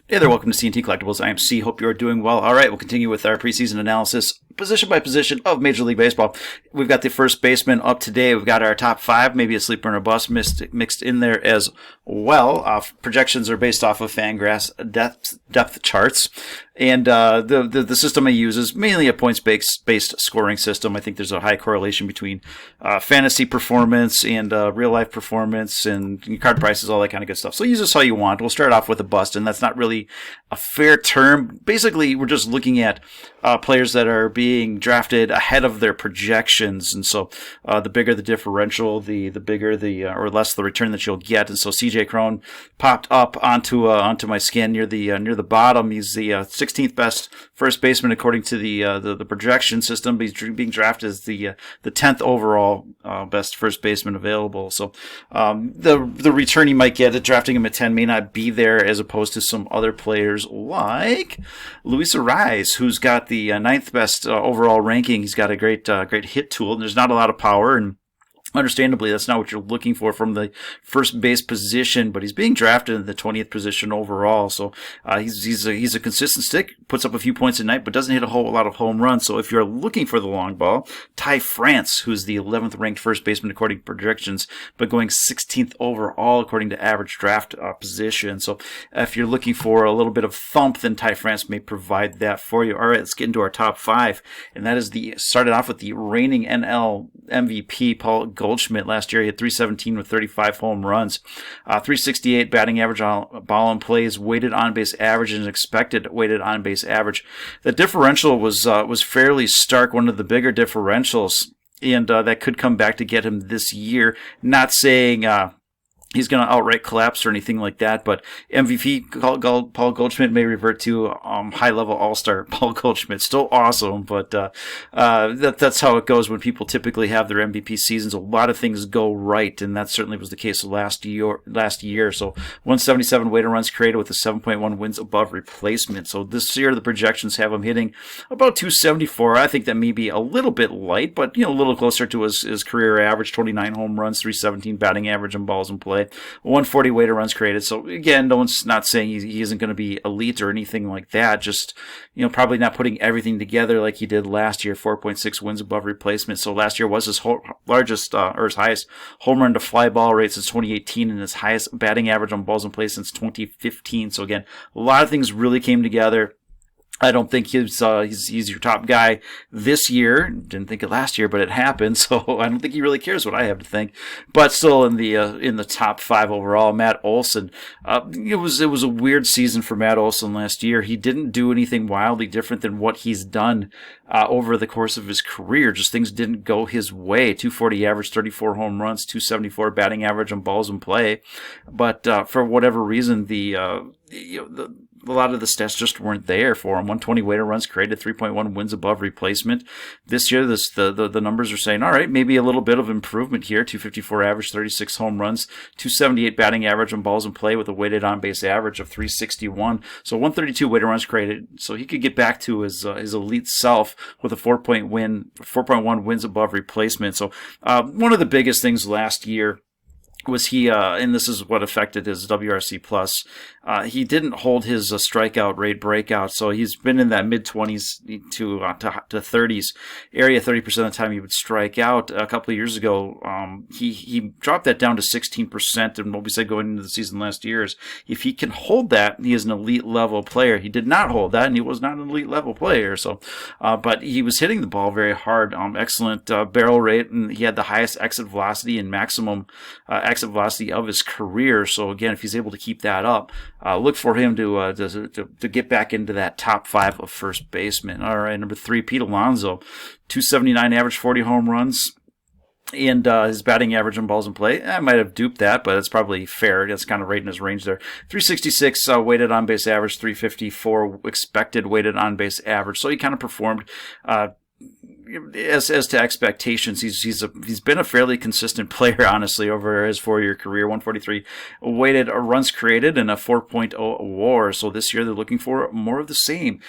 Hey there, welcome to CNT Collectibles. I am C. Hope you are doing well. All right, we'll continue with our preseason analysis, position by position of Major League Baseball. We've got the first baseman up today. We've got our top five, maybe a sleeper and a bust mixed in there as well. Projections are based off of Fangraphs depth charts. And the system I use is mainly a points-based scoring system. I think there's a high correlation between fantasy performance and real-life performance and card prices, all that kind of good stuff. So use this how you want. We'll start off with a bust, and that's not really a fair term. Basically, we're just looking at players that are being drafted ahead of their projections, and so the bigger the differential, the bigger or less the return that you'll get. And so C.J. Cron popped up onto my scan near the bottom. He's the 16th best first baseman according to the projection system. He's being drafted as the 10th overall best first baseman available. So the return he might get at drafting him at 10 may not be there, as opposed to some other players like Luis Arraez, who's got the 9th best overall ranking. He's got a great hit tool, and there's not a lot of power, and understandably, that's not what you're looking for from the first base position, but he's being drafted in the 20th position overall. So he's a consistent stick, puts up a few points a night, but doesn't hit a whole lot of home runs. So if you're looking for the long ball, Ty France, who's the 11th ranked first baseman according to projections, but going 16th overall according to average draft position. So if you're looking for a little bit of thump, then Ty France may provide that for you. All right, let's get into our top five, and that is started off with the reigning NL MVP, Paul Goldschmidt. Last year he had 317 with 35 home runs, 368 batting average on ball in play, his weighted on base average and expected weighted on base average. The differential was fairly stark, one of the bigger differentials, and that could come back to get him this year. Not saying he's going to outright collapse or anything like that, but MVP Paul Goldschmidt may revert to high-level all-star Paul Goldschmidt. Still awesome, but that's how it goes when people typically have their MVP seasons. A lot of things go right, and that certainly was the case last year. So 177 weighted runs created with a 7.1 wins above replacement. So this year the projections have him hitting about 274. I think that may be a little bit light, but a little closer to his career average, 29 home runs, 317 batting average on balls in play. 140 weighted runs created. So again, no one's not saying he isn't going to be elite or anything like that. Just, probably not putting everything together like he did last year. 4.6 wins above replacement. So last year was his largest or his highest home run to fly ball rate since 2018, and his highest batting average on balls in play since 2015. So again, a lot of things really came together. I don't think he's your top guy this year. Didn't think it last year, but it happened. So I don't think he really cares what I have to think. But still in the top five overall, Matt Olson. It was a weird season for Matt Olson last year. He didn't do anything wildly different than what he's done over the course of his career. Just things didn't go his way. 240 average, 34 home runs, 274 batting average on balls in play. But for whatever reason, a lot of the stats just weren't there for him. 120 weighted runs created, 3.1 wins above replacement. This year, the numbers are saying, all right, maybe a little bit of improvement here. 254 average, 36 home runs, 278 batting average on balls in play with a weighted on-base average of 361. So 132 weighted runs created. So he could get back to his elite self with a 4.1 wins above replacement. So one of the biggest things last year was he, and this is what affected his WRC plus, he didn't hold his strikeout rate breakout, so he's been in that mid-20s to 30s area. 30% of the time he would strike out. A couple of years ago, he dropped that down to 16%, and what we said going into the season last year is if he can hold that, he is an elite level player. He did not hold that, and he was not an elite level player, so, but he was hitting the ball very hard, excellent barrel rate, and he had the highest exit velocity and maximum exit velocity of his career. So again, if he's able to keep that up, look for him to get back into that top five of first baseman. All right, number 3, Pete Alonso, 279 average, 40 home runs. And his batting average on balls in play, I might have duped that, but it's probably fair. That's kind of right in his range there. 366 weighted on base average, 354 expected weighted on base average. So he kind of performed as to expectations, he's been a fairly consistent player, honestly, over his 4-year career. 143 weighted runs created and a 4.0 WAR. So this year they're looking for more of the same.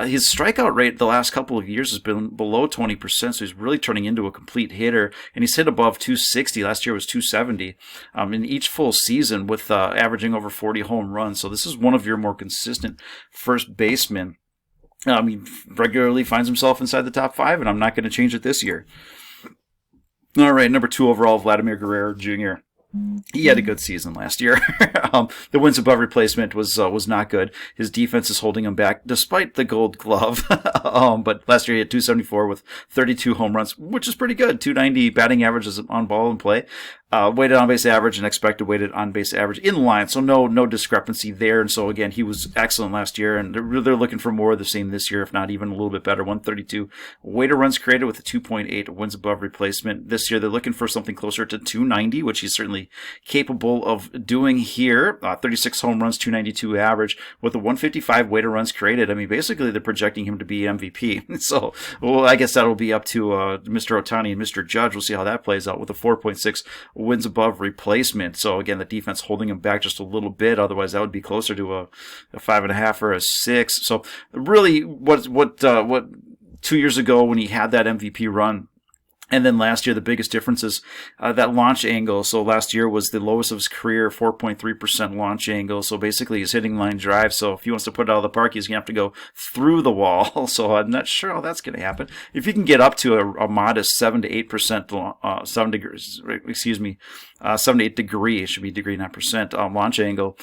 His strikeout rate the last couple of years has been below 20%, so he's really turning into a complete hitter. And he's hit above 260. Last year was 270 in each full season, with averaging over 40 home runs. So this is one of your more consistent first basemen. He regularly finds himself inside the top 5, and I'm not going to change it this year. All right, number 2 overall, Vladimir Guerrero Jr. He had a good season last year. The wins above replacement was not good. His defense is holding him back despite the Gold Glove. But last year he had 274 with 32 home runs, which is pretty good. 290 batting average is on ball in play. Weighted on base average and expected weighted on base average in line, so no discrepancy there. And so again, he was excellent last year, and they're looking for more of the same this year, if not even a little bit better. 132 weighted runs created with a 2.8 wins above replacement. This year they're looking for something closer to 290, which he's certainly capable of doing here. 36 home runs, 292 average with a 155 weighted runs created. I mean, basically they're projecting him to be MVP. So, well, I guess that'll be up to Mr. Ohtani and Mr. Judge. We'll see how that plays out with a 4.6 wins above replacement. So again, the defense holding him back just a little bit. Otherwise, that would be closer to a 5.5 or a 6. So really, what 2 years ago when he had that MVP run, and then last year, the biggest difference is that launch angle. So last year was the lowest of his career, 4.3% launch angle. So basically, he's hitting line drive. So if he wants to put it out of the park, he's going to have to go through the wall. So I'm not sure how that's going to happen. If you can get up to a modest 7 to 8%, 7 degrees, 7 to 8 degree, it should be degree, not percent, launch angle,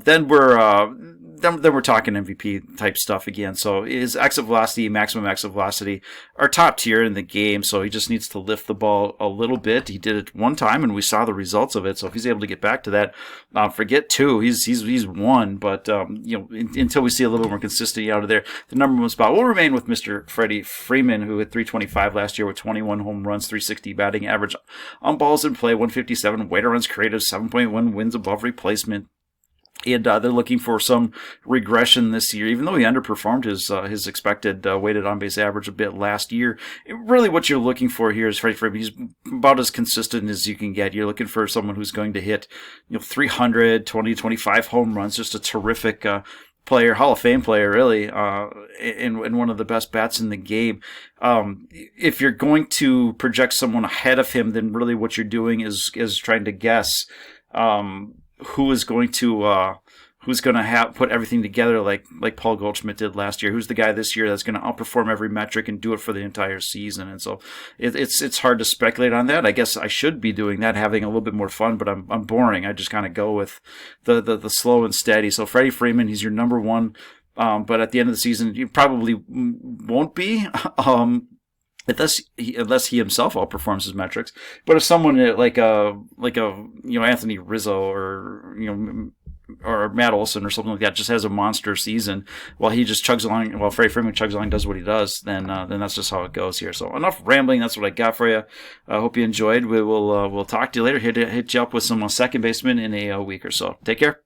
then we're talking MVP type stuff again. So his exit velocity, maximum exit velocity are top tier in the game. So he just needs to lift the ball a little bit. He did it one time, and we saw the results of it. So if he's able to get back to that, forget 2, he's 1. But until we see a little more consistency out of there, the number 1 spot will remain with Mr. Freddie Freeman, who had 325 last year with 21 home runs, 360 batting average on balls in play, 157 weighted runs created, 7.1 wins above replacement. And they're looking for some regression this year, even though he underperformed his expected weighted on-base average a bit last year. Really what you're looking for here is Freddie Freeman. He's about as consistent as you can get. You're looking for someone who's going to hit 300, 20, 25 home runs, just a terrific player, Hall of Fame player, really, and one of the best bats in the game. If you're going to project someone ahead of him, then really what you're doing is trying to guess who's going to have put everything together like Paul Goldschmidt did last year. Who's the guy this year that's going to outperform every metric and do it for the entire season? And so it's hard to speculate on that. I guess I should be doing that, having a little bit more fun, but I'm boring. I just kind of go with the slow and steady. So Freddie Freeman, he's your number 1, but at the end of the season, you probably won't be. Unless he himself outperforms his metrics. But if someone like Anthony Rizzo or Matt Olson or something like that just has a monster season while he just chugs along, while Freddie Freeman chugs along, does what he does, then that's just how it goes here. So enough rambling. That's what I got for you. I hope you enjoyed. We'll talk to you later. Hit you up with some second baseman in a week or so. Take care.